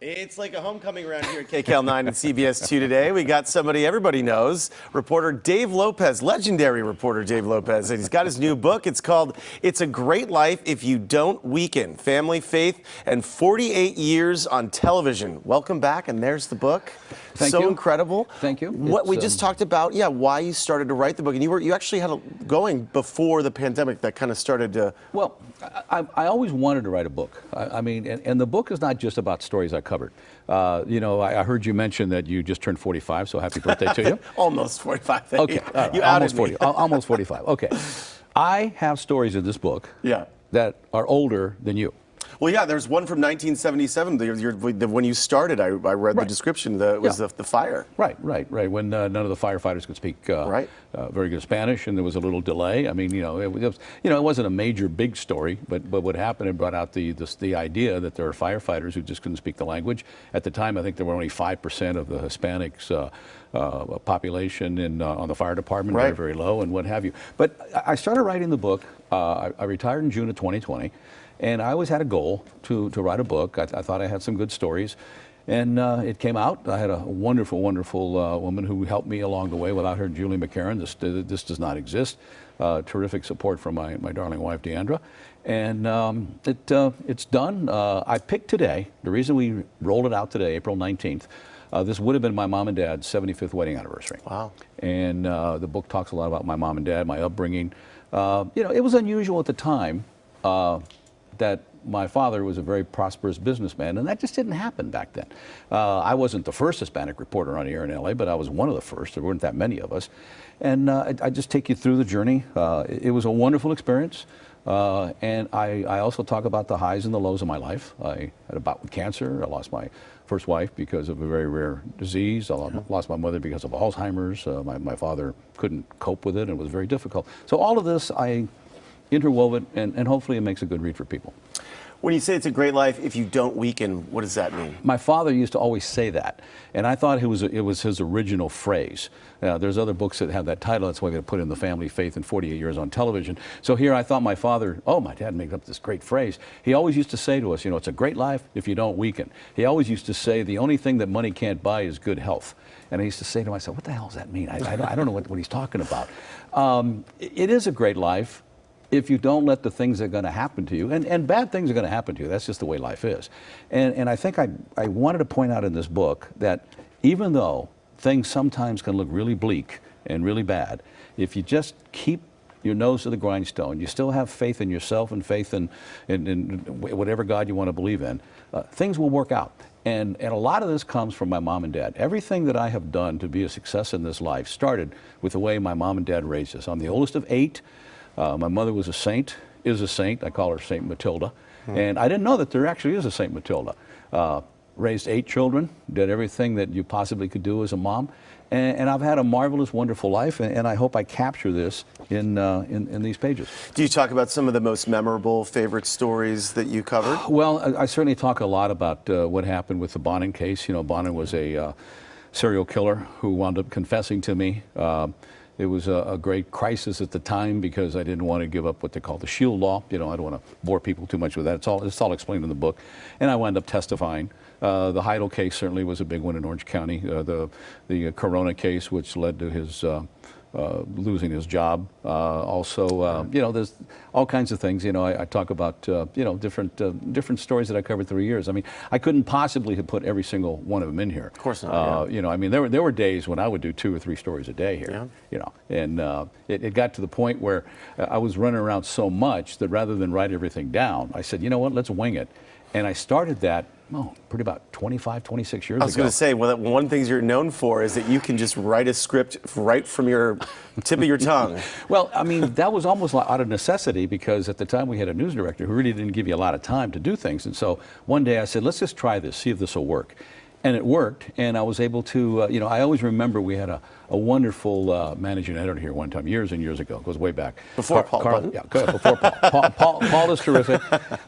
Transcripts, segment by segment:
It's like a homecoming around here at KCAL9 and CBS2 today. We got somebody everybody knows, reporter Dave Lopez, legendary reporter Dave Lopez. And he's got his new book. It's called It's a Great Life If You Don't Weaken, Family, Faith, and 48 Years on Television. Welcome back, and there's the book. Thank you. So incredible. Thank you. What we just talked about, why you started to write the book. And you actually had it going before the pandemic that kind of started to... Well, I always wanted to write a book. I mean, and the book is not just about stories I covered. You know, I heard you mention that you just turned 45, so happy birthday to you. Almost 45. Okay. You almost outed me. 40. Almost 45. Okay. I have stories in this book that are older than you. Well, yeah, there's one from 1977. When you started, I read the description. It was the fire. Right. When none of the firefighters could speak very good Spanish, and there was a little delay. I mean, it wasn't a major big story, but what happened, it brought out the idea that there are firefighters who just couldn't speak the language. At the time, I think there were only 5% of the Hispanics population on the fire department, very, very low, and what have you. But I started writing the book. I retired in June of 2020. And I always had a goal to write a book. I thought I had some good stories. And it came out. I had a wonderful, wonderful woman who helped me along the way. Without her, Julie McCarran, this does not exist. Terrific support from my darling wife, Deandra. And it's done. I picked today, the reason we rolled it out today, April 19th, this would have been my mom and dad's 75th wedding anniversary. Wow. And the book talks a lot about my mom and dad, my upbringing. It was unusual at the time that my father was a very prosperous businessman, and that just didn't happen back then. I wasn't the first Hispanic reporter on air in LA, but I was one of the first. There weren't that many of us. And I just take you through the journey. It was a wonderful experience. And I also talk about the highs and the lows of my life. I had a bout with cancer. I lost my first wife because of a very rare disease. I lost my mother because of Alzheimer's. My father couldn't cope with it, and it was very difficult. So all of this, I interwove it, and hopefully it makes a good read for people. When you say it's a great life if you don't weaken, what does that mean? My father used to always say that, and I thought it was his original phrase. There's other books that have that title. That's why we put in the family, faith, and 48 years on television. So here I thought my father, my dad made up this great phrase. He always used to say to us, it's a great life if you don't weaken. He always used to say the only thing that money can't buy is good health. And I used to say to myself, what the hell does that mean? I don't know what he's talking about. It is a great life if you don't let the things that are going to happen to you, and bad things are going to happen to you. That's just the way life is. And I think I wanted to point out in this book that even though things sometimes can look really bleak and really bad, if you just keep your nose to the grindstone, you still have faith in yourself and faith in whatever God you want to believe in, things will work out. And a lot of this comes from my mom and dad. Everything that I have done to be a success in this life started with the way my mom and dad raised us. I'm the oldest of 8. My mother was a saint, is a saint. I call her Saint Matilda. And I didn't know that there actually is a Saint Matilda. Raised 8 children, did everything that you possibly could do as a mom. And I've had a marvelous, wonderful life, and I hope I capture this in these pages. Do you talk about some of the most memorable, favorite stories that you covered? Well, I certainly talk a lot about what happened with the Bonin case. Bonin was a serial killer who wound up confessing to me. It was a great crisis at the time because I didn't want to give up what they call the shield law. I don't want to bore people too much with that. It's all explained in the book. And I wound up testifying. The Heidel case certainly was a big one in Orange County. The Corona case, which led to his losing his job. There's all kinds of things. I talk about different stories that I covered through years. I mean, I couldn't possibly have put every single one of them in here. Of course not. I mean, there were days when I would do 2 or 3 stories a day here. And it got to the point where I was running around so much that rather than write everything down, I said, you know what, let's wing it. And I started that, pretty about 25, 26 years ago. I was going to say, well, one of the things you're known for is that you can just write a script right from your tip of your tongue. Well, I mean, that was almost out of necessity because at the time we had a news director who really didn't give you a lot of time to do things. And so one day I said, let's just try this, see if this will work. And it worked, and I was able to, I always remember we had a wonderful managing editor here one time, years and years ago. It goes way back. Before Paul Button? Yeah, good, before Paul. Paul is terrific,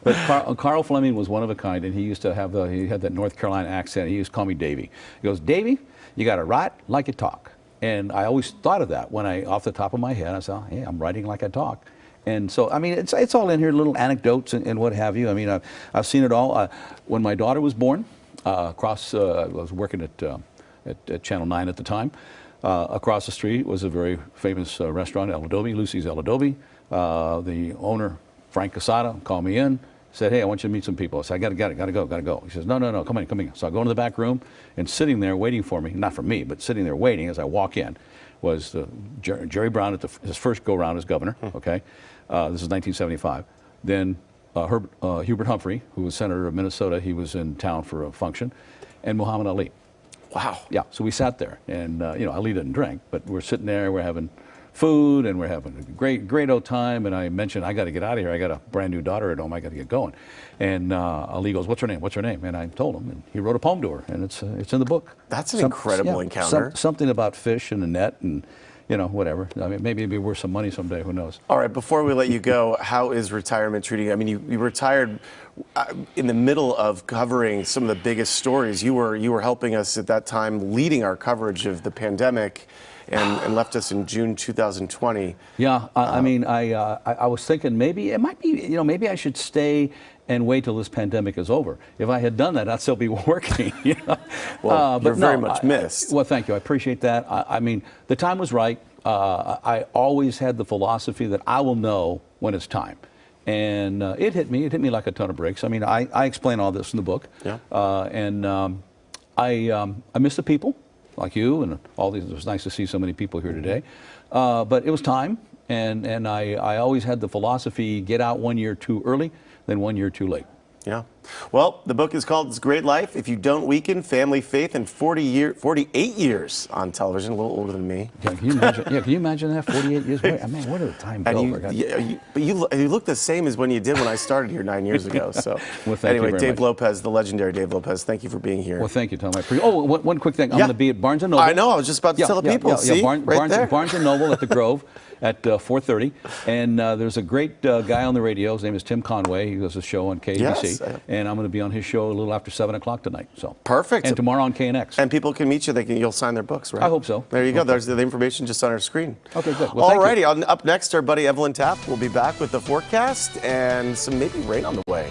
but Carl Fleming was one of a kind, and he used to have he had that North Carolina accent. He used to call me Davy. He goes, Davy, you got to write like you talk. And I always thought of that when off the top of my head, I said, hey, I'm writing like I talk. And so, I mean, it's all in here, little anecdotes and what have you. I mean, I've seen it all. When my daughter was born, I was working at Channel 9 at the time. Across the street was a very famous restaurant, El Adobe, Lucy's El Adobe. The owner, Frank Casada, called me in, said, "Hey, I want you to meet some people." I said, "I gotta go." He says, "No, come in. So I go into the back room, and sitting there waiting for me, not for me, but sitting there waiting as I walk in, was Jerry Brown at his first go-round as governor, okay? This is 1975. Then Hubert Humphrey, who was senator of Minnesota, he was in town for a function, and Muhammad Ali. Wow. Yeah, so we sat there, and Ali didn't drink, but we're sitting there, we're having food, and we're having a great old time, and I mentioned, I got to get out of here. I got a brand new daughter at home. I got to get going. And Ali goes, "What's her name? What's her name?" And I told him, and he wrote a poem to her, and it's in the book. That's an incredible encounter. Something about fish and a net and, whatever. I mean, maybe it'd be worth some money someday. Who knows? All right, before we let you go, how is retirement treating you? I mean, you retired in the middle of covering some of the biggest stories. You were helping us at that time, leading our coverage of the pandemic, and left us in June 2020. Yeah, I was thinking maybe it might be, maybe I should stay and wait till this pandemic is over. If I had done that, I'd still be working. Well, you're very much missed. Well, thank you. I appreciate that. I mean, the time was right. I always had the philosophy that I will know when it's time. And it hit me. It hit me like a ton of bricks. I mean, I explain all this in the book. Yeah. I miss the people like you and all these. It was nice to see so many people here today. But it was time. And I always had the philosophy, get out 1 year too early than 1 year too late. Yeah. Well, the book is called It's a Great Life If You Don't Weaken Family Faith in 48 years on television, a little older than me. Yeah, can you imagine, can you imagine that? 48 years? I mean, where did the time go? But you look the same as when you did when I started here 9 years ago. So well, thank anyway, you very Dave much. Lopez, the legendary Dave Lopez, thank you for being here. Well, thank you, Tom. One quick thing. I'm going to be at Barnes & Noble. I know. I was just about to tell the people. See, Barnes & Noble at the Grove at 4:30. And there's a great guy on the radio. His name is Tim Conway. He does a show on KBC. Yes, and I'm going to be on his show a little after 7 o'clock tonight. So perfect. And tomorrow on KNX. And people can meet you. You'll sign their books, right? I hope so. There you go. There's the information just on our screen. Okay, good. Well, all righty. Up next, our buddy Evelyn Taft will be back with the forecast and some maybe rain on the way.